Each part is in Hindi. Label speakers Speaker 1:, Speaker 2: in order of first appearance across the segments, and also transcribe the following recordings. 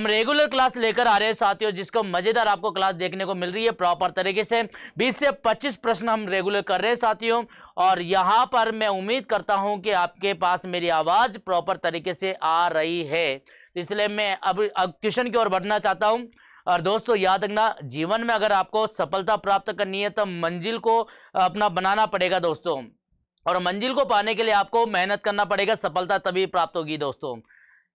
Speaker 1: हम रेगुलर क्लास लेकर आ रहे हैं साथियों, जिसको मजेदार आपको क्लास देखने को मिल रही है प्रॉपर तरीके से। 20 से 25 प्रश्न हम रेगुलर कर रहे हैं साथियों, और यहां पर मैं उम्मीद करता हूं कि आपके पास मेरी आवाज प्रॉपर तरीके से आ रही है। इसलिए मैं अब क्वेश्चन की ओर बढ़ना चाहता हूं। और दोस्तों याद रखना, जीवन में अगर आपको सफलता प्राप्त करनी है तो मंजिल को अपना बनाना पड़ेगा दोस्तों, और मंजिल को पाने के लिए आपको मेहनत करना पड़ेगा, सफलता तभी प्राप्त होगी दोस्तों।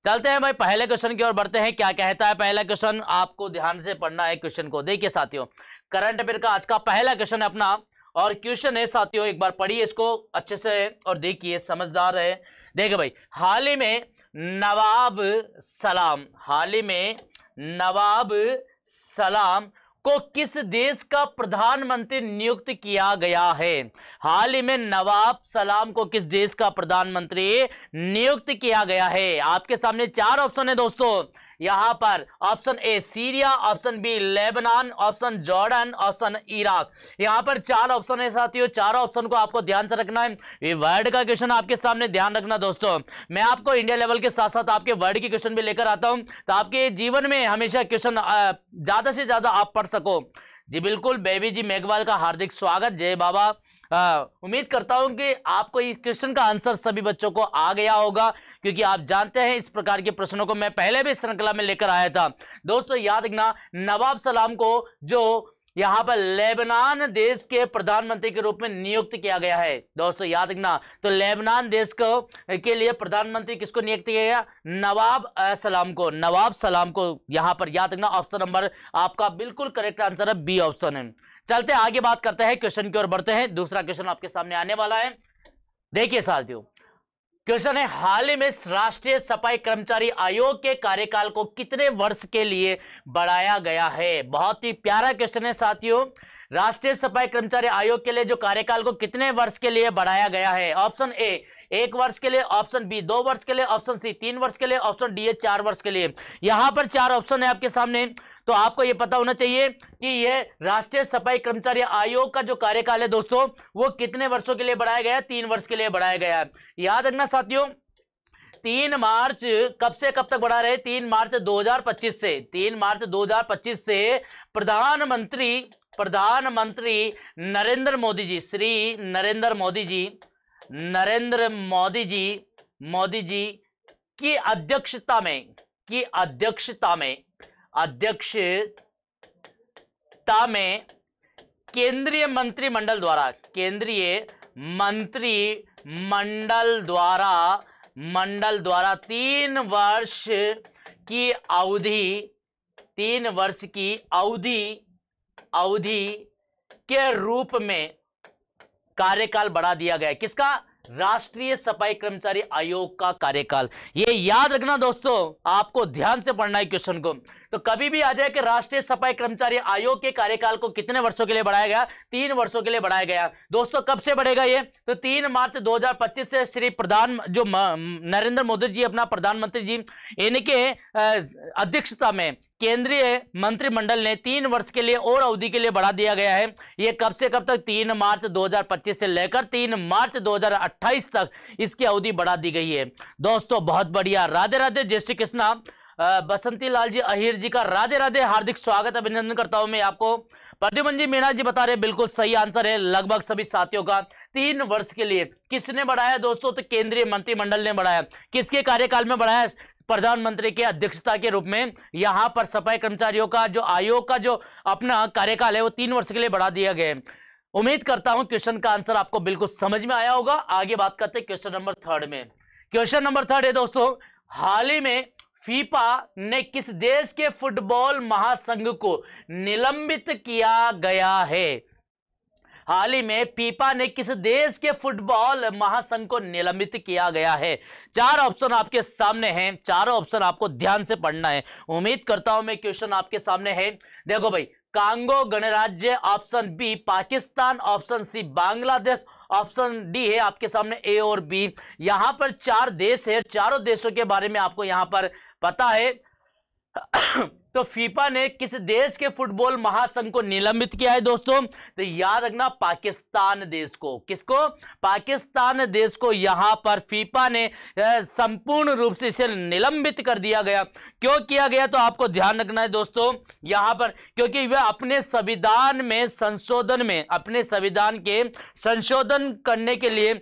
Speaker 1: चलते हैं भाई पहले क्वेश्चन की ओर बढ़ते हैं। क्या कहता है पहला क्वेश्चन, आपको ध्यान से पढ़ना है क्वेश्चन को। देखिए साथियों, करंट अफेयर का आज का पहला क्वेश्चन है अपना, और क्वेश्चन है साथियों, एक बार पढ़िए इसको अच्छे से और देखिए, समझदार है। देखिए भाई, हाल ही में नवाब सलाम को किस देश का प्रधानमंत्री नियुक्त किया गया है? हाल ही में नवाब सलाम को किस देश का प्रधानमंत्री नियुक्त किया गया है? आपके सामने 4 ऑप्शन है दोस्तों यहां पर। Option A Syria, option B Lebanon, option Jordan, option Iraq. यहां पर 4 ऑप्शन है साथियों, 4 ऑप्शन को आपको ध्यान से रखना है। ये वर्ड का क्वेश्चन आपके सामने, ध्यान रखना दोस्तों। मैं आपको इंडिया लेवल के साथ साथ आपके वर्ड की क्वेश्चन भी लेकर आता हूं, तो आपके जीवन में हमेशा क्वेश्चन ज्यादा से ज्यादा आप पढ़ सको। जी बिल्कुल, बेबी जी मेघवाल का हार्दिक स्वागत, जय बाबा। उम्मीद करता हूं कि आपको इस क्वेश्चन का आंसर सभी बच्चों को आ गया होगा, क्योंकि आप जानते हैं इस प्रकार के प्रश्नों को मैं पहले भी श्रृंखला में लेकर आया था दोस्तों। याद रखना, नवाब सलाम को जो यहां पर लेबनान देश के प्रधानमंत्री के रूप में नियुक्त किया गया है दोस्तों, याद रखना। तो लेबनान देश को के लिए प्रधानमंत्री किसको नियुक्त किया गया? नवाब सलाम को यहां पर, याद रखना। ऑप्शन नंबर आपका बिल्कुल करेक्ट आंसर है, बी ऑप्शन है। चलते आगे बात करते हैं, क्वेश्चन की ओर बढ़ते हैं। दूसरा क्वेश्चन आपके सामने आने वाला है। देखिए साथियों, क्वेश्चन है, हाल ही में राष्ट्रीय सफाई कर्मचारी आयोग के कार्यकाल को कितने वर्ष के लिए बढ़ाया गया है? बहुत ही प्यारा क्वेश्चन है साथियों। राष्ट्रीय सफाई कर्मचारी आयोग के लिए जो कार्यकाल को कितने वर्ष के लिए बढ़ाया गया है? ऑप्शन ए 1 वर्ष के लिए, ऑप्शन बी 2 वर्ष के लिए, ऑप्शन सी 3 वर्ष के लिए, ऑप्शन डी 4 वर्ष के लिए। यहां पर 4 ऑप्शन है आपके सामने, तो आपको यह पता होना चाहिए कि यह राष्ट्रीय सफाई कर्मचारी आयोग का जो कार्यकाल है दोस्तों, वो कितने वर्षों के लिए बढ़ाया गया? 3 वर्ष के लिए बढ़ाया गया है। याद रखना साथियों, 3 मार्च कब से कब तक बढ़ा रहे? 3 मार्च 2025 से, 3 मार्च 2025 से प्रधानमंत्री नरेंद्र मोदी जी, श्री नरेंद्र मोदी जी की अध्यक्षता में केंद्रीय मंत्रिमंडल द्वारा 3 वर्ष की अवधि के रूप में कार्यकाल बढ़ा दिया गया। किसका? राष्ट्रीय सफाई कर्मचारी आयोग का कार्यकाल। ये याद रखना दोस्तों, आपको ध्यान से पढ़ना है क्वेश्चन को। तो कभी भी आ जाए कि राष्ट्रीय सफाई कर्मचारी आयोग के कार्यकाल को कितने वर्षों के लिए बढ़ाया गया? 3 वर्षों के लिए बढ़ाया गया दोस्तों। कब से बढ़ेगा ये? तो 3 मार्च 2025 से श्री नरेंद्र मोदी जी, अपना प्रधानमंत्री जी, इनके अध्यक्षता में केंद्रीय मंत्रिमंडल ने 3 वर्ष के लिए और अवधि के लिए बढ़ा दिया गया है। ये कब से कब तक? 3 मार्च 2025 से लेकर 3 मार्च 2028 तक इसकी अवधि बढ़ा दी गई है दोस्तों। बहुत बढ़िया, राधे राधे, जय श्री कृष्णा। बसंती लाल जी अहिर जी का राधे राधे, हार्दिक स्वागत, अभिनंदन करता हूं मैं आपको। प्रद्युमन जी मीणा जी बता रहे बिल्कुल सही आंसर है लगभग सभी साथियों का, 3 वर्ष के लिए। किसने बढ़ाया दोस्तों? तो केंद्रीय मंत्रिमंडल ने बढ़ाया। किसके कार्यकाल में बढ़ाया? प्रधानमंत्री के अध्यक्षता के रूप में यहां पर सफाई कर्मचारियों का जो आयोग का जो अपना कार्यकाल है वो 3 वर्ष के लिए बढ़ा दिया गया है। उम्मीद करता हूं क्वेश्चन का आंसर आपको बिल्कुल समझ में आया होगा। आगे बात करते हैं क्वेश्चन नंबर 3 में। क्वेश्चन नंबर 3 है दोस्तों, हाल ही में फीफा ने किस देश के फुटबॉल महासंघ को निलंबित किया गया है? हाल ही में फीफा ने किस देश के फुटबॉल महासंघ को निलंबित किया गया है? 4 ऑप्शन आपके सामने हैं, चारों ऑप्शन आपको ध्यान से पढ़ना है। उम्मीद करता हूं मैं क्वेश्चन आपके सामने है। देखो भाई, कांगो गणराज्य, option B Pakistan, option C Bangladesh, option D है आपके सामने ए और बी। यहां पर 4 देश है, चारों देशों के बारे में आपको यहां पर पता है। तो फीफा ने किस देश के फुटबॉल महासंघ को निलंबित किया है दोस्तों? तो याद रखना, पाकिस्तान देश को। किसको? पाकिस्तान देश को यहां पर फीफा ने संपूर्ण रूप से इसे निलंबित कर दिया गया। क्यों किया गया? तो आपको ध्यान रखना है दोस्तों यहां पर, क्योंकि वह अपने संविधान में संशोधन में, अपने संविधान के संशोधन करने के लिए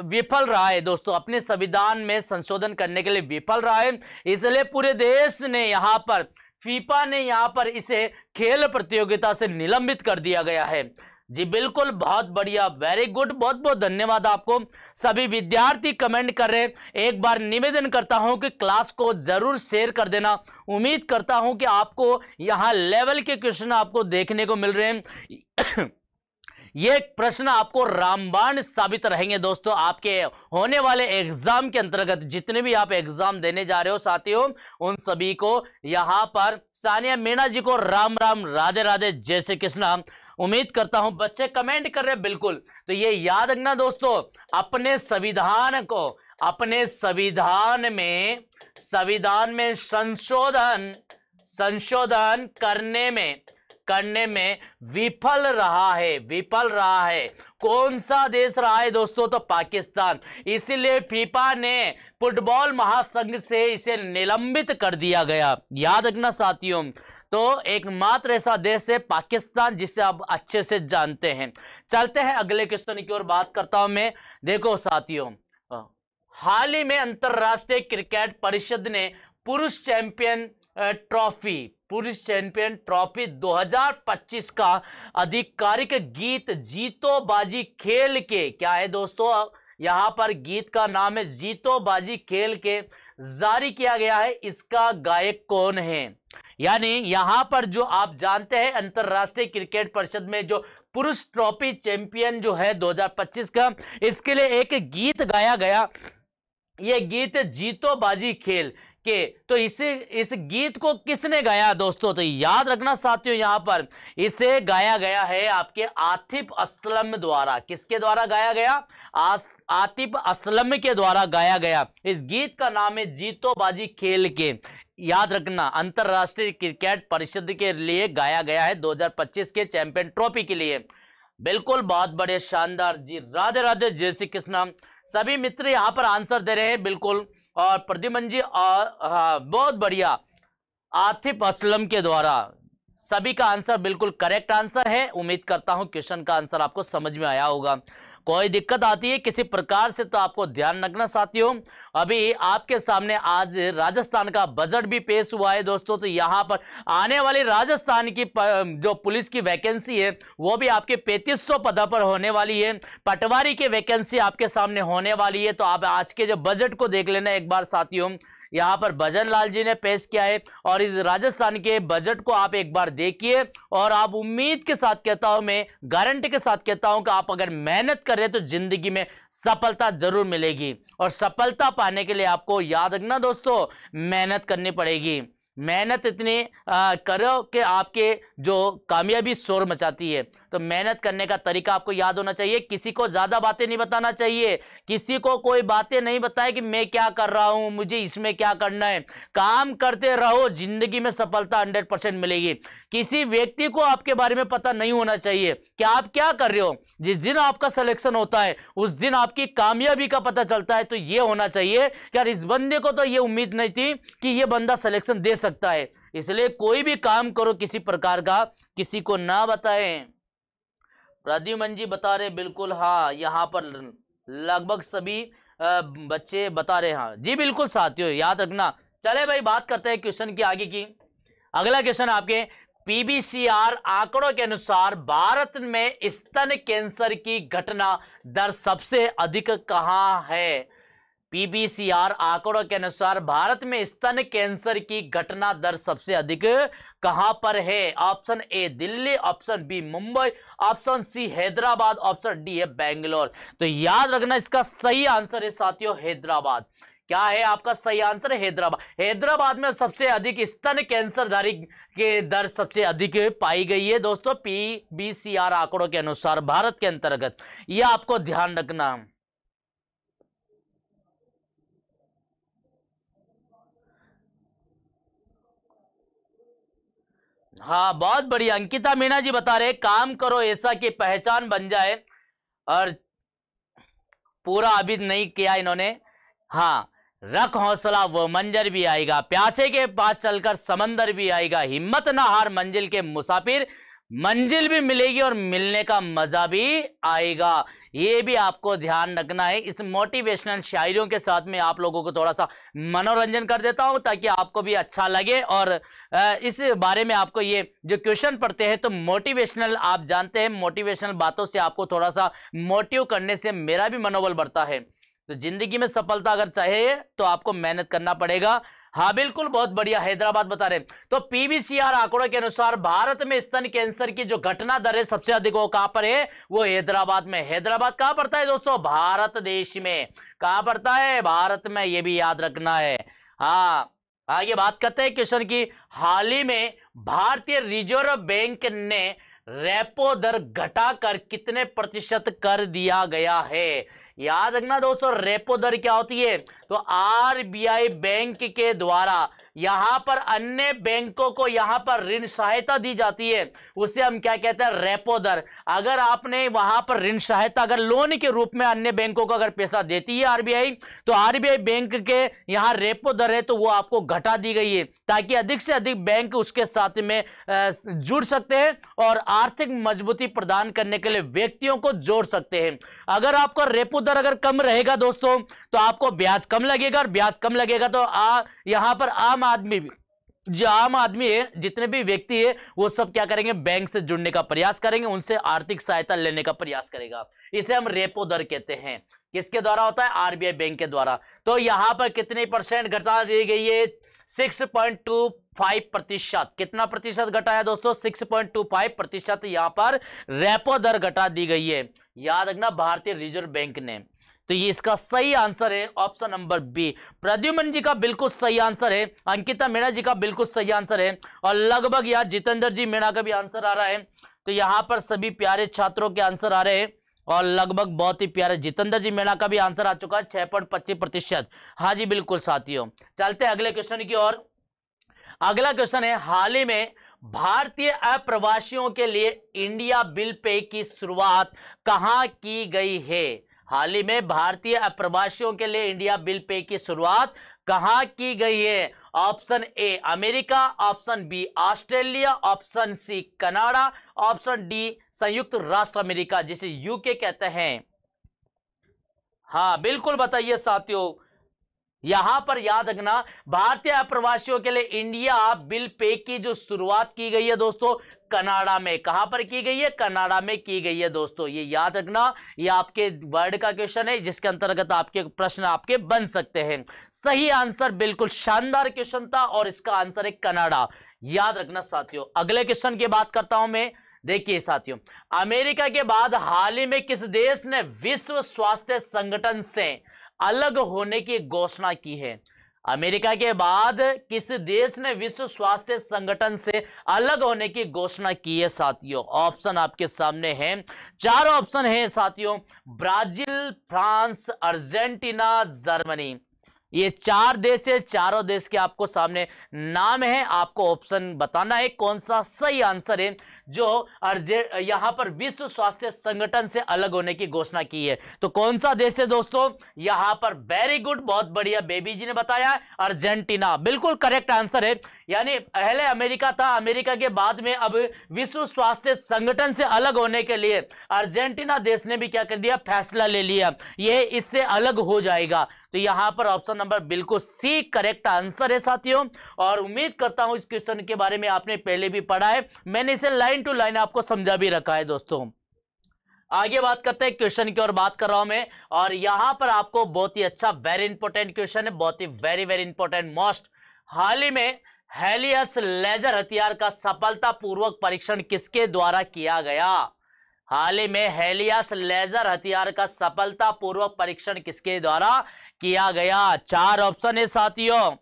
Speaker 1: विफल रहा है दोस्तों, अपने संविधान में संशोधन करने के लिए विफल रहा है। इसलिए पूरे देश ने यहां पर, फीफा ने यहां पर इसे खेल प्रतियोगिता से निलंबित कर दिया गया है। जी बिल्कुल, बहुत बढ़िया, वेरी गुड, बहुत बहुत धन्यवाद आपको। सभी विद्यार्थी कमेंट कर रहे हैं। एक बार निवेदन करता हूं कि क्लास को जरूर शेयर कर देना। उम्मीद करता हूं कि आपको यहां लेवल के क्वेश्चन आपको देखने को मिल रहे हैं। ये प्रश्न आपको रामबाण साबित रहेंगे दोस्तों, आपके होने वाले एग्जाम के अंतर्गत। जितने भी आप एग्जाम देने जा रहे हो साथियों, उन सभी को यहां पर सानिया मीणा जी को राम राम, राधे राधे, जय श्री कृष्ण। उम्मीद करता हूं बच्चे कमेंट कर रहे हैं बिल्कुल। तो ये याद रखना दोस्तों, अपने संविधान को, अपने संविधान में संशोधन करने में विफल रहा है। कौन सा देश रहा है दोस्तों? तो पाकिस्तान। इसीलिए फीफा ने फुटबॉल महासंघ से इसे निलंबित कर दिया गया। याद रखना साथियों। तो एकमात्र ऐसा देश है पाकिस्तान, जिसे आप अच्छे से जानते हैं। चलते हैं अगले क्वेश्चन की ओर बात करता हूं मैं। देखो साथियों, हाल ही में अंतरराष्ट्रीय क्रिकेट परिषद ने पुरुष चैंपियन ट्रॉफी 2025 का आधिकारिक गीत जीतो बाजी खेल के, क्या है दोस्तों? यहां पर गीत का नाम है जीतो बाजी खेल के, जारी किया गया है। इसका गायक कौन है? यानी यहां पर जो आप जानते हैं, अंतरराष्ट्रीय क्रिकेट परिषद में जो पुरुष ट्रॉफी चैंपियन जो है 2025 का, इसके लिए एक गीत गाया गया। यह गीत जीतो बाजी खेल के, तो इस गीत को किसने गाया दोस्तों? तो याद रखना साथियों, यहां पर इसे गाया गया है आपके आतिफ असलम द्वारा। किसके द्वारा गाया गया? आतिफ असलम के द्वारा गाया गया। इस गीत का नाम है जीतो बाजी खेल के। याद रखना, अंतरराष्ट्रीय क्रिकेट परिषद के लिए गाया गया है 2025 के चैंपियन ट्रॉफी के लिए। बिल्कुल, बहुत बड़े, शानदार जी, राधे राधे, जय श्री कृष्ण। सभी मित्र यहां पर आंसर दे रहे हैं बिल्कुल। और प्रद्युमन जी, और हाँ, बहुत बढ़िया, आतिफ असलम के द्वारा। सभी का आंसर बिल्कुल करेक्ट आंसर है। उम्मीद करता हूं क्वेश्चन का आंसर आपको समझ में आया होगा। कोई दिक्कत आती है किसी प्रकार से तो आपको ध्यान रखना साथियों। अभी आपके सामने आज राजस्थान का बजट भी पेश हुआ है दोस्तों। तो यहां पर आने वाली राजस्थान की जो पुलिस की वैकेंसी है, वो भी आपके 3500 पदों पर होने वाली है। पटवारी की वैकेंसी आपके सामने होने वाली है। तो आप आज के जो बजट को देख लेना एक बार साथियों। यहां पर भजन लाल जी ने पेश किया है, और इस राजस्थान के बजट को आप एक बार देखिए। और आप उम्मीद के साथ कहता हूं, मैं गारंटी के साथ कहता हूं कि आप अगर मेहनत करें तो जिंदगी में सफलता जरूर मिलेगी। और सफलता पाने के लिए आपको याद रखना दोस्तों, मेहनत करनी पड़ेगी। मेहनत इतनी करो कि आपके जो कामयाबी शोर मचाती है। तो मेहनत करने का तरीका आपको याद होना चाहिए। किसी को ज्यादा बातें नहीं बताना चाहिए, किसी को कोई बातें नहीं बताए कि मैं क्या कर रहा हूं, मुझे इसमें क्या करना है। काम करते रहो, जिंदगी में सफलता 100% मिलेगी। किसी व्यक्ति को आपके बारे में पता नहीं होना चाहिए कि आप क्या कर रहे हो। जिस दिन आपका सिलेक्शन होता है, उस दिन आपकी कामयाबी का पता चलता है। तो ये होना चाहिए कि यार, इस बंदे को तो ये उम्मीद नहीं थी कि ये बंदा सिलेक्शन दे सकता है। इसलिए कोई भी काम करो किसी प्रकार का, किसी को ना बताएं। प्रद्युमन जी बता रहे बिल्कुल, हाँ, यहाँ पर लगभग सभी बच्चे बता रहे, हाँ जी बिल्कुल साथियों, याद रखना। चले भाई, बात करते हैं क्वेश्चन की आगे की। अगला क्वेश्चन आपके पीबीसीआर आंकड़ों के अनुसार भारत में स्तन कैंसर की घटना दर सबसे अधिक कहां है? पीबीसीआर आंकड़ों के अनुसार भारत में स्तन कैंसर की घटना दर सबसे अधिक कहां पर है? Option A Delhi, option B Mumbai, option C Hyderabad, option D है बेंगलोर। तो याद रखना, इसका सही आंसर है साथियों हैदराबाद। क्या है आपका सही आंसर? हैदराबाद। हैदराबाद में सबसे अधिक स्तन कैंसरधारी के दर सबसे अधिक पाई गई है दोस्तों, पीबीसीआर आंकड़ों के अनुसार भारत के अंतर्गत। यह आपको ध्यान रखना। हाँ बहुत बढ़िया, अंकिता मीणा जी बता रहे काम करो ऐसा कि पहचान बन जाए, और पूरा अभी नहीं किया इन्होंने। हाँ, रख हौसला वो मंजर भी आएगा, प्यासे के पास चलकर समंदर भी आएगा, हिम्मत ना हार मंजिल के मुसाफिर, मंजिल भी मिलेगी और मिलने का मजा भी आएगा। ये भी आपको ध्यान रखना है। इस मोटिवेशनल शायरियों के साथ में आप लोगों को थोड़ा सा मनोरंजन कर देता हूं ताकि आपको भी अच्छा लगे, और इस बारे में आपको ये जो क्वेश्चन पढ़ते हैं तो मोटिवेशनल, आप जानते हैं मोटिवेशनल बातों से आपको थोड़ा सा मोटिव करने से मेरा भी मनोबल बढ़ता है। तो जिंदगी में सफलता अगर चाहिए तो आपको मेहनत करना पड़ेगा। हाँ बिल्कुल, बहुत बढ़िया, हैदराबाद बता रहे। तो पीवीसीआर आंकड़ों के अनुसार भारत में स्तन कैंसर की जो घटना दर है सबसे अधिक वो कहां पर है? वो हैदराबाद में। हैदराबाद कहां पड़ता है दोस्तों? भारत देश में। कहां पड़ता है? भारत में, ये भी याद रखना है। हाँ, आगे बात करते हैं क्वेश्चन की। हाल ही में भारतीय रिजर्व बैंक ने रेपो दर घटाकर कितने प्रतिशत कर दिया गया है? याद रखना दोस्तों, रेपो दर क्या होती है? तो आरबीआई बैंक के द्वारा यहां पर अन्य बैंकों को यहां पर ऋण सहायता दी जाती है, उसे हम क्या कहते हैं? रेपो दर। अगर आपने वहां पर ऋण सहायता अगर लोन के रूप में अन्य बैंकों को अगर पैसा देती है आरबीआई, तो आरबीआई बैंक के यहां रेपो दर है तो वो आपको घटा दी गई है ताकि अधिक से अधिक बैंक उसके साथ में जुड़ सकते हैं और आर्थिक मजबूती प्रदान करने के लिए व्यक्तियों को जोड़ सकते हैं। अगर आपका रेपो दर अगर कम रहेगा दोस्तों तो आपको ब्याज कम लगेगा, और ब्याज कम लगेगा तो यहां पर आम आदमी भी, जो आम आदमी है, जितने भी व्यक्ति है, वो सब क्या करेंगे? बैंक से जुड़ने का प्रयास करेंगे, उनसे आर्थिक सहायता लेने का प्रयास करेगा। इसे हम रेपो दर कहते हैं। किसके द्वारा होता है? आरबीआई बैंक के द्वारा। तो यहां पर कितने परसेंट घटा दी गई है? 6.25%। कितना प्रतिशत घटाया दोस्तों? 6.25% यहां पर रेपो दर घटा दी गई है। याद रखना, भारतीय रिजर्व बैंक ने। तो ये इसका सही आंसर है ऑप्शन नंबर बी। प्रद्युमन जी का बिल्कुल सही आंसर है, अंकिता मीणा जी का बिल्कुल सही आंसर है, और लगभग यार जितेंद्र जी मीणा का भी आंसर आ रहा है। तो यहां पर सभी प्यारे छात्रों के आंसर आ रहे हैं, और लगभग बहुत ही प्यारे जितेंद्र जी मीणा का भी आंसर आ चुका है 6.25%। हाँ जी बिल्कुल साथियों, चलते हैं अगले क्वेश्चन की ओर। अगला क्वेश्चन है, हाल ही में भारतीय अप्रवासियों के लिए इंडिया बिल पे की शुरुआत कहां की गई है? हाल ही में भारतीय अप्रवासियों के लिए इंडिया बिल पे की शुरुआत कहां की गई है? Option A America, option B Australia, option C Canada, option D संयुक्त राष्ट्र अमेरिका, जिसे यूके कहते हैं। हाँ बिल्कुल बताइए साथियों। यहां पर याद रखना, भारतीय अप्रवासियों के लिए इंडिया बिल पे की जो शुरुआत की गई है दोस्तों, कनाडा में। कहां पर की गई है? कनाडा में की गई है दोस्तों, ये याद रखना। ये आपके वर्ड का क्वेश्चन है जिसके अंतर्गत आपके प्रश्न आपके बन सकते हैं। सही आंसर, बिल्कुल शानदार क्वेश्चन था, और इसका आंसर है कनाडा। याद रखना साथियों। अगले क्वेश्चन की बात करता हूं मैं। देखिए साथियों, अमेरिका के बाद हाल ही में किस देश ने विश्व स्वास्थ्य संगठन से अलग होने की घोषणा की है? अमेरिका के बाद किस देश ने विश्व स्वास्थ्य संगठन से अलग होने की घोषणा की है साथियों? ऑप्शन आपके सामने हैं, 4 ऑप्शन है साथियों। Brazil, France, Argentina, Germany. ये 4 देश है, चारों देश के आपको सामने नाम है, आपको ऑप्शन बताना है कौन सा सही आंसर है जो यहां पर विश्व स्वास्थ्य संगठन से अलग होने की घोषणा की है। तो कौन सा देश है दोस्तों? यहां पर वेरी गुड, बहुत बढ़िया, बेबी जी ने बताया अर्जेंटीना, बिल्कुल करेक्ट आंसर है। यानी पहले अमेरिका था, अमेरिका के बाद में अब विश्व स्वास्थ्य संगठन से अलग होने के लिए अर्जेंटीना देश ने भी क्या कर दिया? फैसला ले लिया, ये इससे अलग हो जाएगा। तो यहां पर ऑप्शन नंबर बिल्कुल सी करेक्ट आंसर है साथियों। और उम्मीद करता हूं इस क्वेश्चन के बारे में आपने पहले भी पढ़ा है, मैंने इसे लाइन टू लाइन आपको समझा भी रखा है दोस्तों। आगे बात करते हैं क्वेश्चन की ओर, बात कर रहा हूं मैं, और यहां पर आपको बहुत ही अच्छा वेरी इंपॉर्टेंट क्वेश्चन है, बहुत ही वेरी वेरी इंपॉर्टेंट मोस्ट। हाल ही में हेलियस लेजर हथियार का सफलतापूर्वक परीक्षण किसके द्वारा किया गया? हाल ही में हेलियस लेजर हथियार का सफलतापूर्वक परीक्षण किसके द्वारा किया गया? 4 ऑप्शन है साथियों।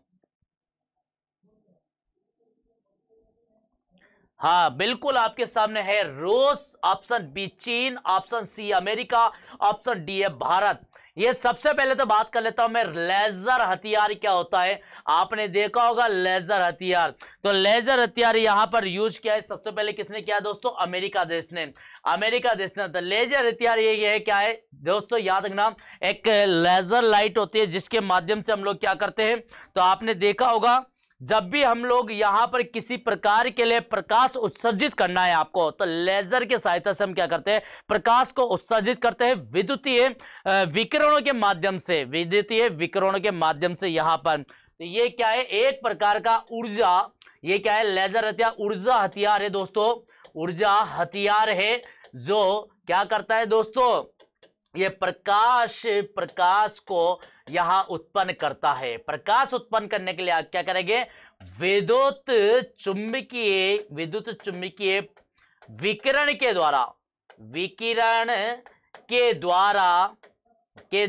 Speaker 1: हाँ बिल्कुल आपके सामने है रूस, ऑप्शन बी चीन, option C America, option D है भारत। ये सबसे पहले तो बात कर लेता हूं मैं, लेजर हथियार क्या होता है। आपने देखा होगा लेजर हथियार, तो लेजर हथियार यहां पर यूज किया है सबसे पहले किसने किया दोस्तों, अमेरिका देश ने। अमेरिका देश ने तो लेजर हथियार ये है क्या है दोस्तों, याद रखना, एक लेजर लाइट होती है जिसके माध्यम से हम लोग क्या करते हैं। तो आपने देखा होगा जब भी हम लोग यहां पर किसी प्रकार के लिए प्रकाश उत्सर्जित करना है आपको, तो लेजर की सहायता से हम क्या करते हैं, प्रकाश को उत्सर्जित करते हैं विद्युतीय विकिरणों के माध्यम से, विद्युतीय विकिरणों के माध्यम से यहां पर। तो ये क्या है, एक प्रकार का ऊर्जा, ये क्या है, लेजर हथियार ऊर्जा हथियार है दोस्तों, ऊर्जा हथियार है जो क्या करता है दोस्तों, ये प्रकाश को यहां उत्पन्न करता है। प्रकाश उत्पन्न करने के लिए आप क्या करेंगे, विद्युत चुंबकीय विकिरण के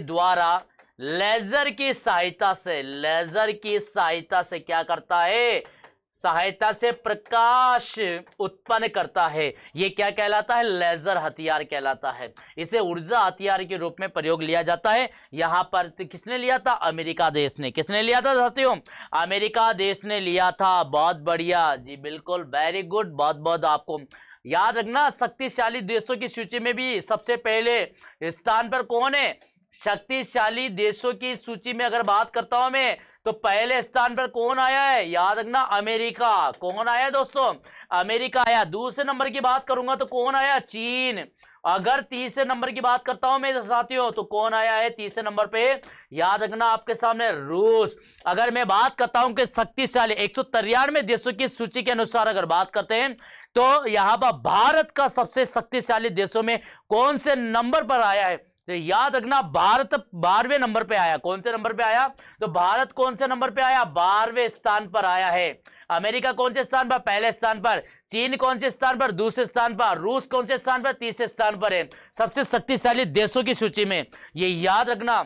Speaker 1: द्वारा लेजर की सहायता से क्या करता है, सहायता से प्रकाश उत्पन्न करता है। ये क्या कहलाता है, लेजर हथियार कहलाता है। इसे ऊर्जा हथियार के रूप में प्रयोग लिया जाता है। यहां पर किसने लिया था, अमेरिका देश ने। किसने लिया था साथियों, अमेरिका देश ने लिया था। बहुत बढ़िया जी, बिल्कुल वेरी गुड, बहुत बहुत आपको याद रखना। शक्तिशाली देशों की सूची में भी सबसे पहले स्थान पर कौन है, शक्तिशाली देशों की सूची में अगर बात करता हूं मैं, तो पहले स्थान पर कौन आया है, याद रखना अमेरिका। कौन आया है दोस्तों, अमेरिका आया। दूसरे नंबर की बात करूंगा तो कौन आया, चीन। अगर तीसरे नंबर की बात करता हूं मैं साथियों, तो कौन आया है तीसरे नंबर पे, याद रखना आपके सामने रूस। अगर मैं बात करता हूं कि शक्तिशाली 193 देशों की सूची के अनुसार अगर बात करते हैं, तो यहां पर भारत का सबसे शक्तिशाली देशों में कौन से नंबर पर आया है, तो याद रखना भारत 12वें नंबर पे आया। कौन से नंबर पे आया, तो भारत कौन से नंबर पे आया, 12वें स्थान पर आया है। अमेरिका कौन से स्थान पर, पहले स्थान पर। चीन कौन से स्थान पर, दूसरे स्थान पर। रूस कौन से स्थान पर, तीसरे स्थान पर है सबसे शक्तिशाली देशों की सूची में। ये याद रखना।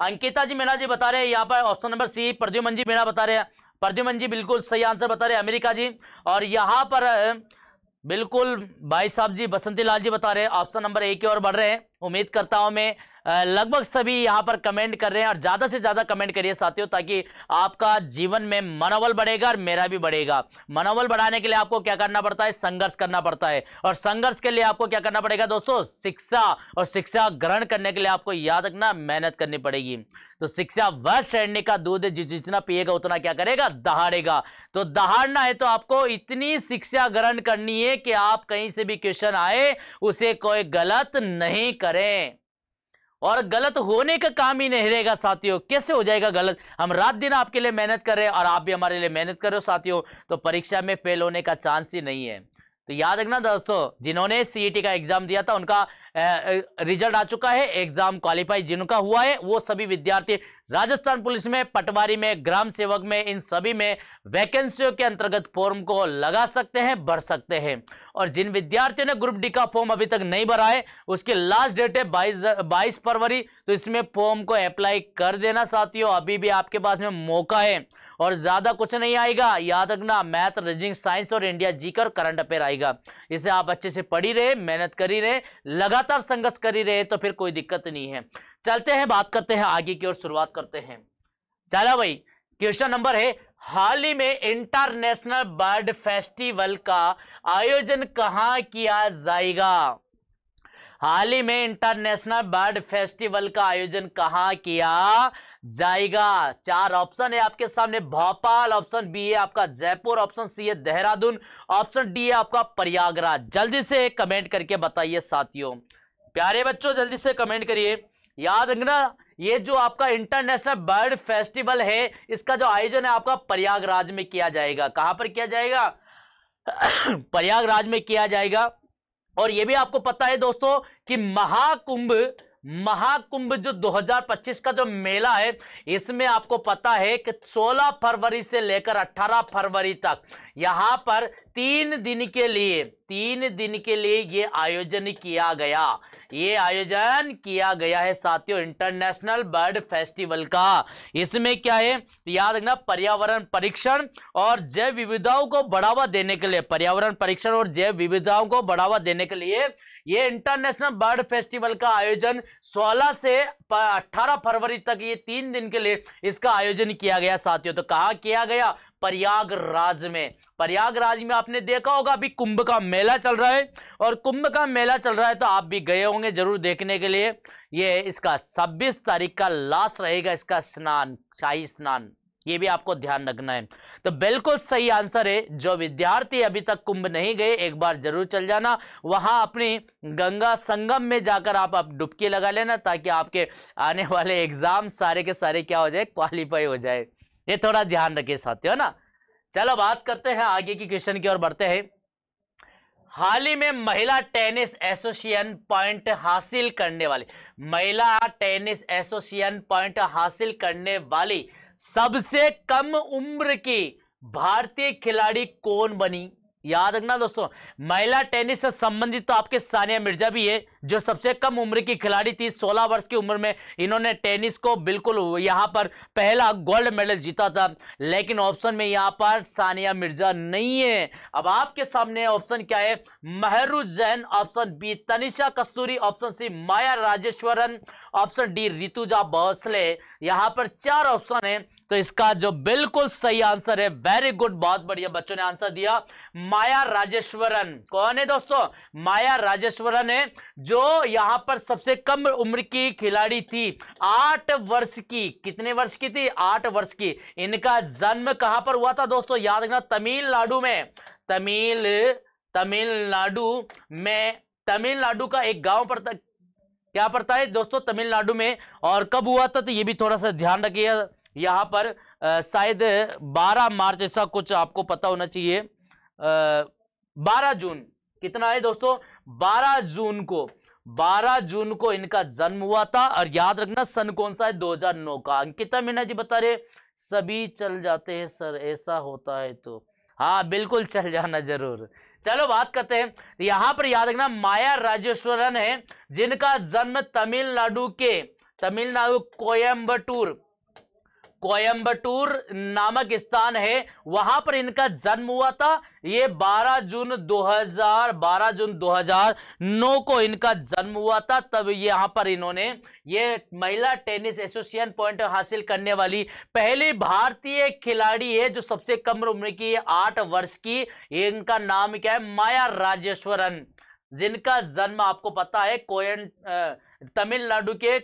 Speaker 1: अंकिता जी मीणा जी बता रहे हैं यहाँ पर ऑप्शन नंबर सी, प्रद्युमन जी मीणा बता रहे हैं, प्रद्युमन जी बिल्कुल सही आंसर बता रहे हैं अमेरिका जी। और यहां पर बिल्कुल भाई साहब जी बसंती लाल जी बता रहे हैं ऑप्शन नंबर ए की ओर बढ़ रहे हैं। उम्मीद करता हूं मैं लगभग सभी यहां पर कमेंट कर रहे हैं, और ज्यादा से ज्यादा कमेंट करिए साथियों, ताकि आपका जीवन में मनोबल बढ़ेगा और मेरा भी बढ़ेगा। मनोबल बढ़ाने के लिए आपको क्या करना पड़ता है, संघर्ष करना पड़ता है। और संघर्ष के लिए आपको क्या करना पड़ेगा दोस्तों, शिक्षा। और शिक्षा ग्रहण करने के लिए आपको याद रखना मेहनत करनी पड़ेगी। तो शिक्षा वह शेरनी का दूध है, जितना पिएगा उतना क्या करेगा, दहाड़ेगा। तो दहाड़ना है तो आपको इतनी शिक्षा ग्रहण करनी है कि आप कहीं से भी क्वेश्चन आए उसे कोई गलत नहीं करें। और गलत होने का काम ही नहीं रहेगा साथियों। कैसे हो जाएगा गलत, हम रात दिन आपके लिए मेहनत कर रहे हैं और आप भी हमारे लिए मेहनत कर रहे हो साथियों, तो परीक्षा में फेल होने का चांस ही नहीं है। तो याद रखना दोस्तों, जिन्होंने सीईटी का एग्जाम दिया था उनका रिजल्ट आ चुका है। एग्जाम क्वालिफाई जिनका हुआ है वो सभी विद्यार्थी राजस्थान पुलिस में, पटवारी में, ग्राम सेवक में, इन सभी में वैकेंसियों के अंतर्गत फॉर्म को लगा सकते हैं, भर सकते हैं। और जिन विद्यार्थियों ने ग्रुप डी का फॉर्म अभी तक नहीं भरा है, उसकी लास्ट डेट है 22 फरवरी। तो इसमें फॉर्म को अप्लाई कर देना साथियों, अभी भी आपके पास में मौका है। और ज्यादा कुछ नहीं आएगा, याद रखना मैथ, रीजनिंग, साइंस और इंडिया जीके और करंट अफेयर आएगा। इसे आप अच्छे से पढ़ी रहे, मेहनत करी रहे, लगातार संघर्ष करी रहे, तो फिर कोई दिक्कत नहीं है। चलते हैं, बात करते हैं आगे की ओर, शुरुआत करते हैं। चलो भाई, क्वेश्चन नंबर है, हाल ही में इंटरनेशनल बर्ड फेस्टिवल का आयोजन कहां किया जाएगा। हाल ही में इंटरनेशनल बर्ड फेस्टिवल का आयोजन कहां किया जाएगा। 4 ऑप्शन है आपके सामने, भोपाल, ऑप्शन बी है आपका जयपुर, ऑप्शन सी है देहरादून, ऑप्शन डी है आपका प्रयागराज। जल्दी से कमेंट करके बताइए साथियों, प्यारे बच्चों जल्दी से कमेंट करिए। याद रखना, ये जो आपका इंटरनेशनल बर्ड फेस्टिवल है, इसका जो आयोजन है आपका प्रयागराज में किया जाएगा। कहां पर किया जाएगा, प्रयागराज में किया जाएगा। और यह भी आपको पता है दोस्तों कि महाकुंभ जो 2025 का जो मेला है, इसमें आपको पता है कि 16 फरवरी से लेकर 18 फरवरी तक यहां पर 3 दिन के लिए ये आयोजन किया गया। ये आयोजन किया गया है साथियों इंटरनेशनल बर्ड फेस्टिवल का। इसमें क्या है याद रखना, पर्यावरण परीक्षण और जैव विविधताओं को बढ़ावा देने के लिए, पर्यावरण परीक्षण और जैव विविधताओं को बढ़ावा देने के लिए ये इंटरनेशनल बर्ड फेस्टिवल का आयोजन 16 से 18 फरवरी तक, ये 3 दिन के लिए इसका आयोजन किया गया साथियों। तो कहां किया गया? प्रयागराज में। प्रयागराज में आपने देखा होगा अभी कुंभ का मेला चल रहा है, और कुंभ का मेला चल रहा है तो आप भी गए होंगे जरूर देखने के लिए। ये इसका 26 तारीख का लास्ट रहेगा इसका स्नान, शाही स्नान, ये भी आपको ध्यान रखना है। तो बिल्कुल सही आंसर है। जो विद्यार्थी अभी तक कुंभ नहीं गए एक बार जरूर चल जाना, वहां अपनी गंगा संगम में जाकर आप डुबकी लगा लेना, ताकि आपके आने वाले एग्जाम सारे के सारे क्या हो जाए, क्वालिफाई हो जाए। ये थोड़ा ध्यान रखिए साथियों ना। चलो बात करते हैं आगे की क्वेश्चन की ओर बढ़ते हैं। हाल ही में महिला टेनिस एसोसिएशन पॉइंट हासिल करने वाली, महिला टेनिस एसोसिएशन पॉइंट हासिल करने वाली सबसे कम उम्र की भारतीय खिलाड़ी कौन बनी? याद रखना दोस्तों, महिला टेनिस से संबंधित तो आपके सानिया मिर्जा भी है, जो सबसे कम उम्र की खिलाड़ी थी। 16 वर्ष की उम्र में इन्होंने टेनिस को बिल्कुल यहां पर पहला गोल्ड मेडल जीता था। लेकिन ऑप्शन में यहां पर सानिया मिर्जा नहीं है। अब आपके सामने ऑप्शन क्या है? महरू जैन, ऑप्शन बी तनिषा कस्तूरी, ऑप्शन सी माया राजेश्वरन, ऑप्शन डी ऋतुजा भोसले। यहां पर 4 ऑप्शन है, तो इसका जो बिल्कुल सही आंसर है, वेरी गुड, बहुत बढ़िया बच्चों ने आंसर दिया, माया राजेश्वरन। कौन है दोस्तों? माया राजेश्वरन है, जो यहां पर सबसे कम उम्र की खिलाड़ी थी, 8 वर्ष की। कितने वर्ष की थी? 8 वर्ष की। इनका जन्म कहां पर हुआ था दोस्तों? याद रखना, तमिलनाडु में। तमिलनाडु का एक गांव पड़ता, क्या पड़ता है दोस्तों? तमिलनाडु में। और कब हुआ था तो ये भी थोड़ा सा ध्यान रखिए। यहां पर शायद 12 मार्च ऐसा कुछ आपको पता होना चाहिए। 12 जून, कितना है दोस्तों? 12 जून को इनका जन्म हुआ था। और याद रखना सन कौन सा है? 2009 का। अंकिता मीना जी बता रहे सभी चल जाते हैं सर, ऐसा होता है तो हाँ बिल्कुल चल जाना जरूर। चलो बात करते हैं। यहां पर याद रखना माया राजेश्वरन है, जिनका जन्म तमिलनाडु कोयम्बटूर नामक स्थान है, वहां पर इनका जन्म हुआ था। ये 12 जून 2009 को इनका जन्म हुआ था। तब यहां पर इन्होंने ये महिला टेनिस एसोसिएशन पॉइंट हासिल करने वाली पहली भारतीय खिलाड़ी है, जो सबसे कम उम्र की है, 8 वर्ष की। इनका नाम क्या है? माया राजेश्वरन, जिनका जन्म आपको पता है तमिलनाडु के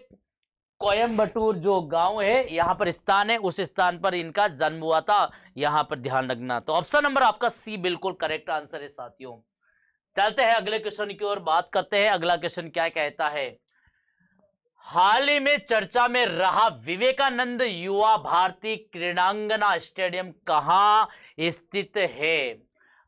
Speaker 1: कोयम्बटूर जो गांव है, यहां पर स्थान है, उस स्थान पर इनका जन्म हुआ था। यहां पर ध्यान रखना। तो ऑप्शन नंबर आपका सी बिल्कुल करेक्ट आंसर है साथियों। चलते हैं अगले क्वेश्चन की ओर, बात करते हैं अगला क्वेश्चन क्या कहता है। हाल ही में चर्चा में रहा विवेकानंद युवा भारती क्रीड़ांगना स्टेडियम कहां स्थित है?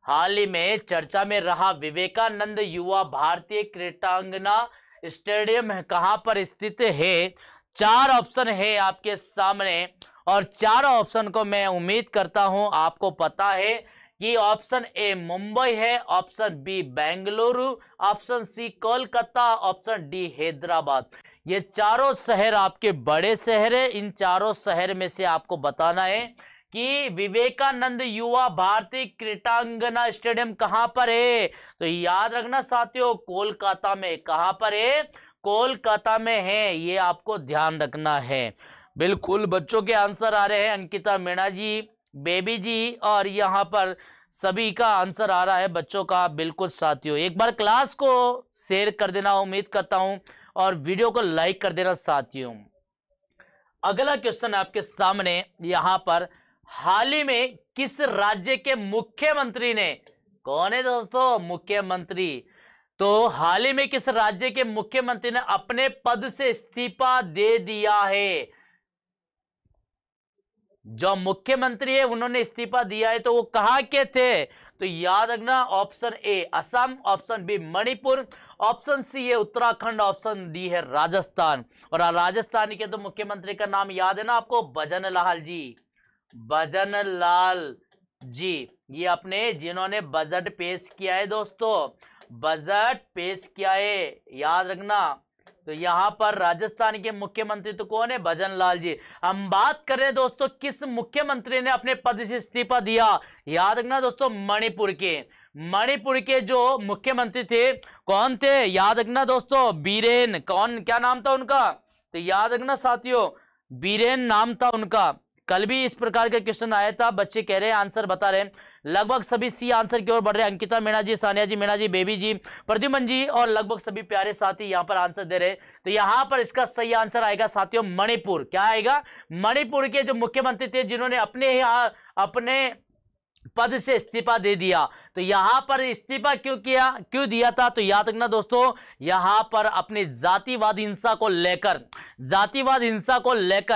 Speaker 1: हाल ही में चर्चा में रहा विवेकानंद युवा भारतीय क्रीड़ांगना स्टेडियम कहां पर स्थित है? 4 ऑप्शन है आपके सामने, और 4 ऑप्शन को मैं उम्मीद करता हूं आपको पता है कि ऑप्शन ए मुंबई है, option B Bengaluru, option C Kolkata, option D Hyderabad. ये चारों शहर आपके बड़े शहर है। इन चारों शहर में से आपको बताना है कि विवेकानंद युवा भारती क्रीड़ांगना स्टेडियम कहां पर है। तो याद रखना साथियों, कोलकाता में। कहां पर है? कोलकाता में है, ये आपको ध्यान रखना है। बिल्कुल बच्चों के आंसर आ रहे हैं, अंकिता मीणा जी, बेबी जी, और यहां पर सभी का आंसर आ रहा है बच्चों का। बिल्कुल साथियों, एक बार क्लास को शेयर कर देना उम्मीद करता हूं, और वीडियो को लाइक कर देना साथियों। अगला क्वेश्चन आपके सामने यहां पर, हाल ही में किस राज्य के मुख्यमंत्री ने, कौन है दोस्तों मुख्यमंत्री? तो हाल ही में किस राज्य के मुख्यमंत्री ने अपने पद से इस्तीफा दे दिया है? जो मुख्यमंत्री है उन्होंने इस्तीफा दिया है, तो वो कहां के थे? तो याद रखना, option A Assam, option B Manipur, option C है उत्तराखंड, ऑप्शन डी है राजस्थान। और राजस्थान के तो मुख्यमंत्री का नाम याद है ना आपको? भजनलाल जी। भजनलाल जी, ये अपने जिन्होंने बजट पेश किया है दोस्तों, बजट पेश किया है, याद रखना। तो यहां पर राजस्थान के मुख्यमंत्री तो कौन है? भजन लाल जी। हम बात कर रहे हैं दोस्तों किस मुख्यमंत्री ने अपने पद से इस्तीफा दिया, याद रखना दोस्तों, मणिपुर के। मणिपुर के जो मुख्यमंत्री थे कौन थे? याद रखना दोस्तों, बीरेन। कौन, क्या नाम था उनका? तो याद रखना साथियों, बीरेन नाम था उनका। कल भी इस प्रकार का क्वेश्चन आया था, बच्चे कह रहे हैं, आंसर बता रहे हैं। लगभग सभी सी आंसर की ओर बढ़ रहे हैं। अंकिता मीणा जी, सानिया जी मीणा जी, बेबी जी, प्रद्युमन जी और लगभग सभी प्यारे साथी यहां पर आंसर दे रहे हैं। तो यहां पर इसका सही आंसर आएगा साथियों मणिपुर। क्या आएगा? मणिपुर के जो मुख्यमंत्री थे जिन्होंने अपने पद से इस्तीफा दे दिया। तो यहां पर इस्तीफा क्यों दिया था? तो याद रखना दोस्तों, यहां पर अपने जातिवाद हिंसा को लेकर,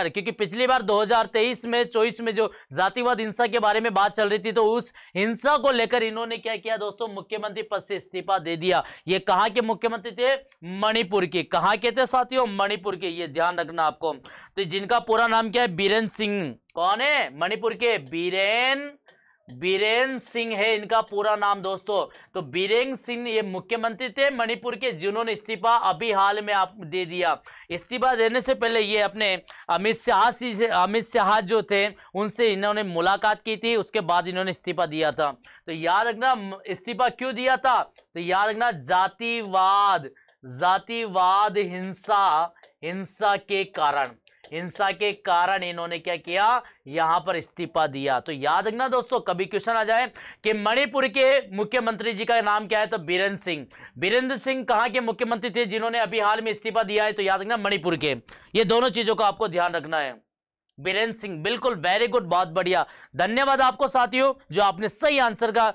Speaker 1: क्योंकि पिछली बार 2023 में 24 में जो जातिवाद हिंसा के बारे में बात चल रही थी, तो उस हिंसा को लेकर इन्होंने क्या किया दोस्तों? मुख्यमंत्री पद से इस्तीफा दे दिया। ये कहां के मुख्यमंत्री थे? मणिपुर के। कहां के थे साथियों? मणिपुर के। ये ध्यान रखना आपको। तो जिनका पूरा नाम क्या है? बीरेन सिंह। कौन है? मणिपुर के बीरेन सिंह है इनका पूरा नाम दोस्तों। तो बीरेन सिंह ये मुख्यमंत्री थे मणिपुर के, जिन्होंने इस्तीफा अभी हाल में आप दे दिया। इस्तीफा देने से पहले ये अपने अमित शाह जो थे उनसे इन्होंने मुलाकात की थी, उसके बाद इन्होंने इस्तीफा दिया था। तो याद रखना इस्तीफा क्यों दिया था? तो याद रखना जातिवाद हिंसा के कारण इन्होंने क्या किया? यहां पर इस्तीफा दिया। तो याद रखना दोस्तों, कभी क्वेश्चन आ जाए कि मणिपुर के मुख्यमंत्री जी का नाम क्या है, तो बीरेंद्र सिंह कहां के मुख्यमंत्री थे जिन्होंने अभी हाल में इस्तीफा दिया है? तो याद रखना मणिपुर के। ये दोनों चीजों का आपको ध्यान रखना है। बीरेंद्र सिंह, बिल्कुल, वेरी गुड, बहुत बढ़िया। धन्यवाद आपको साथियों जो आपने सही आंसर का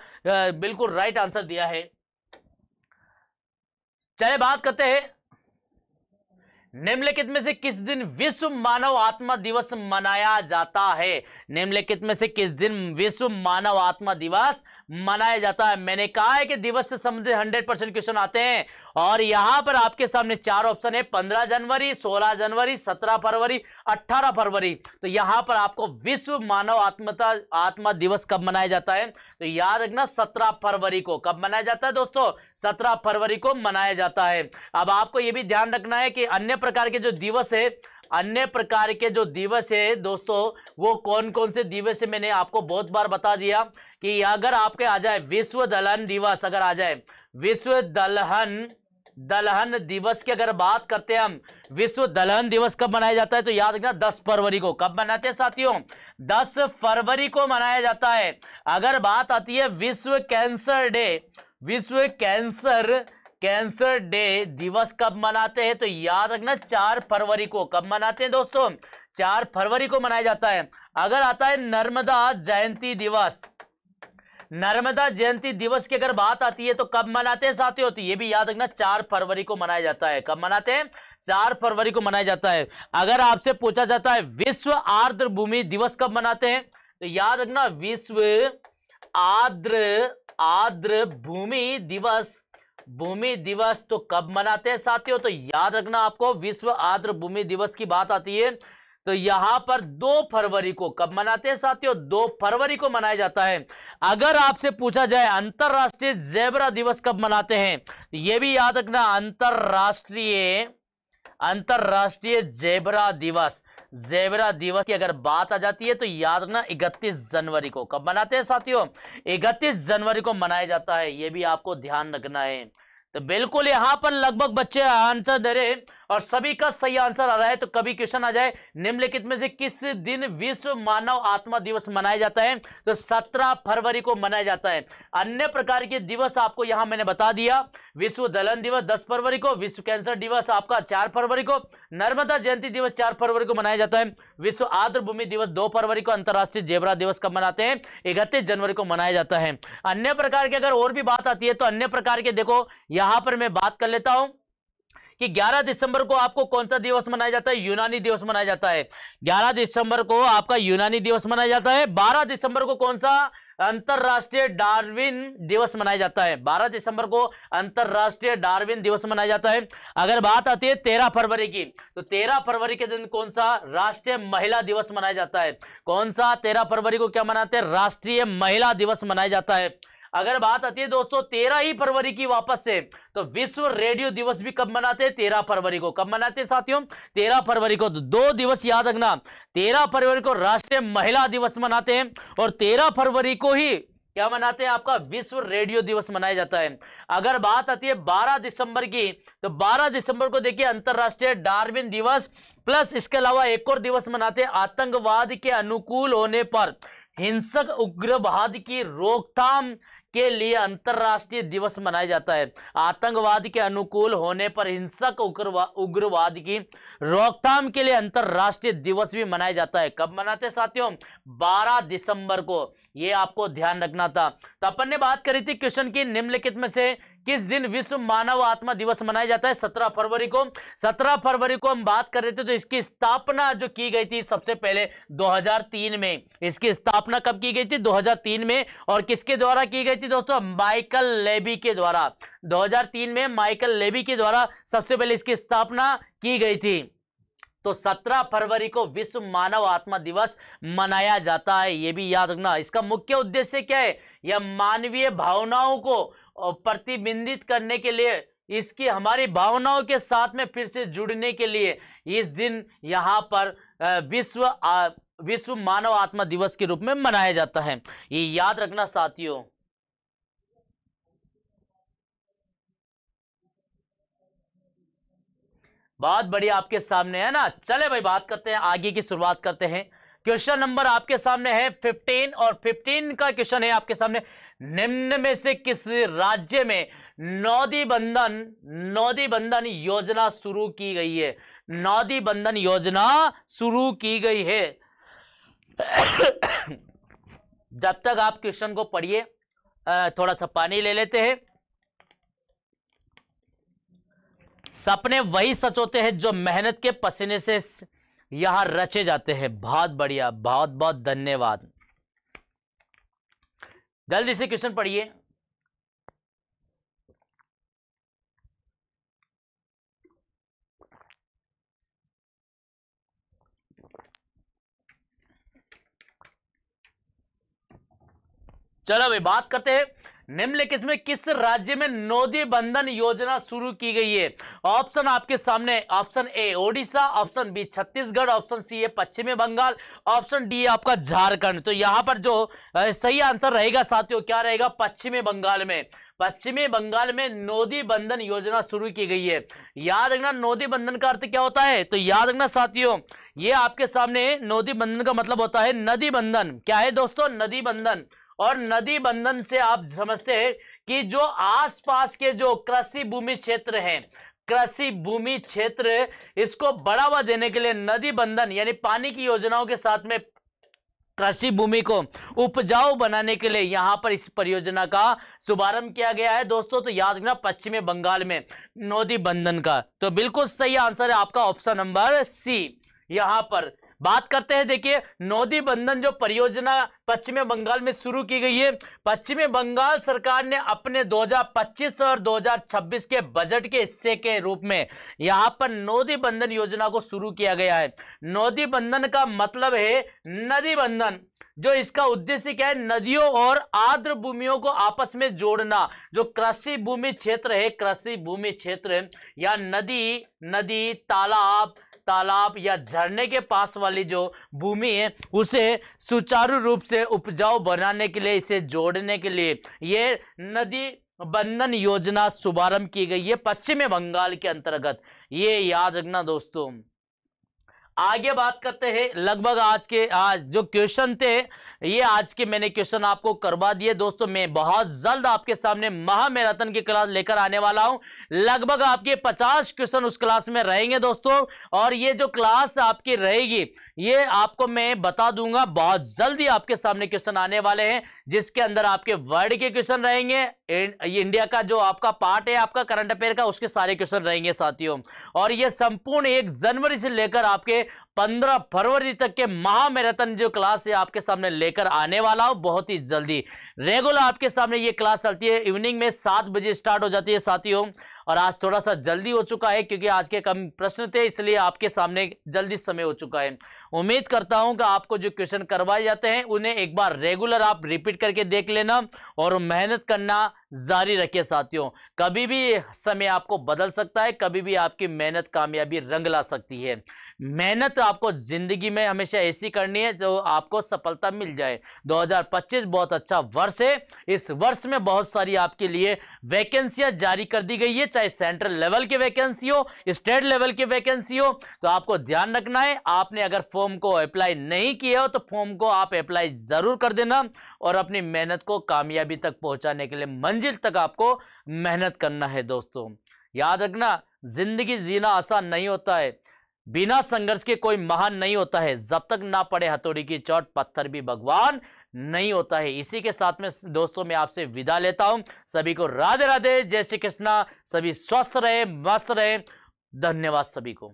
Speaker 1: बिल्कुल राइट आंसर दिया है। चलिए बात करते हैं, निम्नलिखित में से किस दिन विश्व मानव आत्मा दिवस मनाया जाता है? निम्नलिखित में से किस दिन विश्व मानव आत्मा दिवस मनाया जाता है? मैंने कहा है कि दिवस से संबंधित 100% क्वेश्चन आते हैं और यहां पर आपके सामने 4 ऑप्शन है, 15 जनवरी, 16 जनवरी, 17 फरवरी, 18 फरवरी। तो यहां पर आपको विश्व मानव आत्मा दिवस कब मनाया जाता है? तो याद रखना 17 फरवरी को। कब मनाया जाता है दोस्तों? 17 फरवरी को मनाया जाता है। अब आपको यह भी ध्यान रखना है कि अन्य प्रकार के जो दिवस है दोस्तों, वो कौन कौन से दिवस है मैंने आपको बहुत बार बता दिया कि अगर आपके आ जाए विश्व दलहन दिवस, अगर आ जाए विश्व दलहन दिवस की अगर बात करते हैं हम, विश्व दलहन दिवस कब मनाया जाता है? तो याद रखना 10 फरवरी को। कब मनाते हैं साथियों? 10 फरवरी को मनाया जाता है। अगर बात आती है विश्व कैंसर डे दिवस कब मनाते हैं? तो याद रखना 4 फरवरी को। कब मनाते हैं दोस्तों? 4 फरवरी को मनाया जाता है। अगर आता है नर्मदा जयंती दिवस की अगर बात आती है तो कब मनाते हैं साथियों? तो ये भी याद रखना 4 फरवरी को मनाया जाता है। कब मनाते हैं? 4 फरवरी को मनाया जाता है। अगर आपसे पूछा जाता है विश्व आर्द्र भूमि दिवस कब मनाते हैं? तो याद रखना विश्व आर्द्र भूमि दिवस तो कब मनाते हैं साथियों? तो याद रखना आपको विश्व आर्द्र भूमि दिवस की बात आती है तो यहां पर 2 फरवरी को। कब मनाते हैं साथियों? 2 फरवरी को मनाया जाता है। अगर आपसे पूछा जाए अंतरराष्ट्रीय जेब्रा दिवस कब मनाते हैं? यह भी याद रखना अंतरराष्ट्रीय जेब्रा दिवस की अगर बात आ जाती है तो याद रखना 31 जनवरी को। कब मनाते हैं साथियों? 31 जनवरी को मनाया जाता है। यह भी आपको ध्यान रखना है। तो बिल्कुल यहां पर लगभग बच्चे आंसर दे रहे हैं और सभी का सही आंसर आ रहा है। तो कभी क्वेश्चन आ जाए निम्नलिखित में से किस दिन विश्व मानव आत्मा दिवस मनाया जाता है? तो 17 फरवरी को मनाया जाता है। अन्य प्रकार के दिवस आपको यहां मैंने बता दिया, विश्व दलहन दिवस 10 फरवरी को, विश्व कैंसर दिवस आपका 4 फरवरी को, नर्मदा जयंती दिवस 4 फरवरी को मनाया जाता है, विश्व आर्द्र भूमि दिवस 2 फरवरी को, अंतरराष्ट्रीय जेब्रा दिवस कब मनाते हैं? 31 जनवरी को मनाया जाता है। अन्य प्रकार की अगर और भी बात आती है तो अन्य प्रकार के देखो यहां पर मैं बात कर लेता हूं कि 11 दिसंबर को आपको कौन सा दिवस मनाया जाता है? यूनानी दिवस मनाया जाता है। 11 दिसंबर को आपका यूनानी दिवस मनाया जाता है। 12 दिसंबर को कौन सा? अंतरराष्ट्रीय डार्विन दिवस मनाया जाता है। 12 दिसंबर को अंतरराष्ट्रीय डार्विन दिवस मनाया जाता है। अगर बात आती है 13 फरवरी की, तो 13 फरवरी के दिन कौन सा? राष्ट्रीय महिला दिवस मनाया जाता है। कौन सा? 13 फरवरी को क्या मनाते हैं? राष्ट्रीय महिला दिवस मनाया जाता है। अगर बात आती है दोस्तों 13 ही फरवरी की वापस से, तो विश्व रेडियो दिवस भी कब मनाते हैं? 13 फरवरी को। कब मनाते हैं साथियों? 13 फरवरी को। तो 2 दिवस याद रखना, 13 फरवरी को राष्ट्रीय महिला दिवस मनाते हैं और 13 फरवरी को ही क्या मनाते हैं? आपका विश्व रेडियो दिवस मनाया जाता है। अगर बात आती है 12 दिसंबर की, तो 12 दिसंबर को देखिए अंतरराष्ट्रीय डार्विन दिवस, प्लस इसके अलावा एक और दिवस मनाते हैं आतंकवाद के अनुकूल होने पर हिंसक उग्रवाद की रोकथाम के लिए अंतरराष्ट्रीय दिवस मनाया जाता है। आतंकवाद के अनुकूल होने पर हिंसक उग्रवाद की रोकथाम के लिए अंतरराष्ट्रीय दिवस भी मनाया जाता है। कब मनाते हैं साथियों? 12 दिसंबर को। ये आपको ध्यान रखना था। तो अपन ने बात करी थी क्वेश्चन की, निम्नलिखित में से किस दिन विश्व मानव आत्मा दिवस मनाया जाता है? 17 फरवरी को। 17 फरवरी को हम बात कर रहे थे, तो इसकी स्थापना जो की गई थी सबसे पहले 2003 में। इसकी स्थापना कब की गई थी? 2003 में। और किसके द्वारा की गई थी दोस्तों? माइकल लेवी के द्वारा। 2003 में माइकल लेवी के द्वारा सबसे पहले इसकी स्थापना की गई थी। तो 17 फरवरी को विश्व मानव आत्मा दिवस मनाया जाता है, यह भी याद रखना। इसका मुख्य उद्देश्य क्या है? यह मानवीय भावनाओं को प्रतिबिंबित करने के लिए, इसकी हमारी भावनाओं के साथ में फिर से जुड़ने के लिए इस दिन यहां पर विश्व मानव आत्मा दिवस के रूप में मनाया जाता है। ये याद रखना साथियों। बहुत बढ़िया आपके सामने है ना। चले भाई बात करते हैं, आगे की शुरुआत करते हैं। क्वेश्चन नंबर आपके सामने है 15 और 15 का क्वेश्चन है आपके सामने, निम्न में से किस राज्य में नौदी बंधन योजना शुरू की गई है? नौदी बंधन योजना शुरू की गई है। जब तक आप क्वेश्चन को पढ़िए, थोड़ा सा पानी ले लेते हैं। सपने वही सच होते हैं जो मेहनत के पसीने से यहां रचे जाते हैं। बहुत बढ़िया, बहुत बहुत धन्यवाद। जल्दी से क्वेश्चन पढ़िए। चलो भाई बात करते हैं, निम्नलिखित में किस राज्य में नौदी बंधन योजना शुरू की गई है? ऑप्शन आपके सामने, option A Odisha, option B Chhattisgarh, option C है पश्चिमी बंगाल, ऑप्शन डी आपका झारखंड। तो यहां पर जो सही आंसर रहेगा साथियों, क्या रहेगा? पश्चिमी बंगाल में। पश्चिमी बंगाल में नौदी बंधन योजना शुरू की गई है। याद रखना नौदी बंधन का अर्थ क्या होता है? तो याद रखना साथियों, ये आपके सामने नौदी बंधन का मतलब होता है नदी बंधन। क्या है दोस्तों? नदी बंधन। और नदी बंधन से आप समझते हैं कि जो आसपास के जो कृषि भूमि क्षेत्र हैं, कृषि भूमि क्षेत्र, इसको बढ़ावा देने के लिए नदी बंधन यानी पानी की योजनाओं के साथ में कृषि भूमि को उपजाऊ बनाने के लिए यहां पर इस परियोजना का शुभारंभ किया गया है दोस्तों। तो याद रखना पश्चिमी बंगाल में नौदी बंधन का। तो बिल्कुल सही आंसर है आपका ऑप्शन नंबर सी। यहां पर बात करते हैं, देखिए नौदी बंधन जो परियोजना पश्चिमी बंगाल में शुरू की गई है, पश्चिमी बंगाल सरकार ने अपने 2025 और 2026 के बजट के हिस्से के रूप में यहां पर नौदी बंधन योजना को शुरू किया गया है। नौदी बंधन का मतलब है नदी बंधन। जो इसका उद्देश्य क्या है? नदियों और आर्द्र भूमियों को आपस में जोड़ना। जो कृषि भूमि क्षेत्र है, कृषि भूमि क्षेत्र या नदी तालाब या झरने के पास वाली जो भूमि है, उसे सुचारू रूप से उपजाऊ बनाने के लिए, इसे जोड़ने के लिए ये नदी बंधन योजना शुभारंभ की गई है पश्चिमी बंगाल के अंतर्गत। ये याद रखना दोस्तों। आगे बात करते हैं, लगभग आज जो क्वेश्चन थे, ये आज के मैंने क्वेश्चन आपको करवा दिए दोस्तों। मैं बहुत जल्द आपके सामने महामैराथन की क्लास लेकर आने वाला हूं। लगभग आपके 50 क्वेश्चन उस क्लास में रहेंगे दोस्तों। और ये जो क्लास आपकी रहेगी, ये आपको मैं बता दूंगा, बहुत जल्दी आपके सामने क्वेश्चन आने वाले हैं, जिसके अंदर आपके वर्ड के क्वेश्चन रहेंगे, इंडिया का जो आपका पार्ट है आपका करंट अफेयर का, उसके सारे क्वेश्चन रहेंगे साथियों। और ये संपूर्ण 1 जनवरी से लेकर आपके 15 फरवरी तक के महामैराथन जो क्लास है आपके सामने लेकर आने वाला हूं बहुत ही जल्दी। रेगुलर आपके सामने ये क्लास चलती है, इवनिंग में 7 बजे स्टार्ट हो जाती है साथियों। और आज थोड़ा सा जल्दी हो चुका है क्योंकि आज के कम प्रश्न थे, इसलिए आपके सामने जल्दी समय हो चुका है। उम्मीद करता हूं कि आपको जो क्वेश्चन करवाए जाते हैं उन्हें एक बार रेगुलर आप रिपीट करके देख लेना और मेहनत करना जारी रखिए साथियों। कभी भी समय आपको बदल सकता है, कभी भी आपकी मेहनत कामयाबी रंग ला सकती है। मेहनत आपको जिंदगी में हमेशा ऐसी करनी है जो आपको सफलता मिल जाए। 2025 बहुत अच्छा वर्ष है। इस वर्ष में बहुत सारी आपके लिए वैकेंसियां जारी कर दी गई है, चाहे सेंट्रल लेवल की वैकेंसी हो, स्टेट लेवल की वैकेंसी हो। तो आपको ध्यान रखना है, आपने अगर फॉर्म को अप्लाई नहीं किया हो तो फॉर्म को आप अप्लाई जरूर कर देना और अपनी मेहनत को कामयाबी तक पहुंचाने के लिए मंजिल तक आपको मेहनत करना है। दोस्तों याद रखना, जिंदगी जीना आसान नहीं होता है, बिना संघर्ष के कोई महान नहीं होता है। जब तक ना पड़े हथौड़ी की चोट पत्थर भी भगवान नहीं होता है। इसी के साथ में दोस्तों मैं आपसे विदा लेता हूं। सभी को राधे राधे, जय श्री कृष्णा। सभी स्वस्थ रहे, मस्त रहे। धन्यवाद सभी को।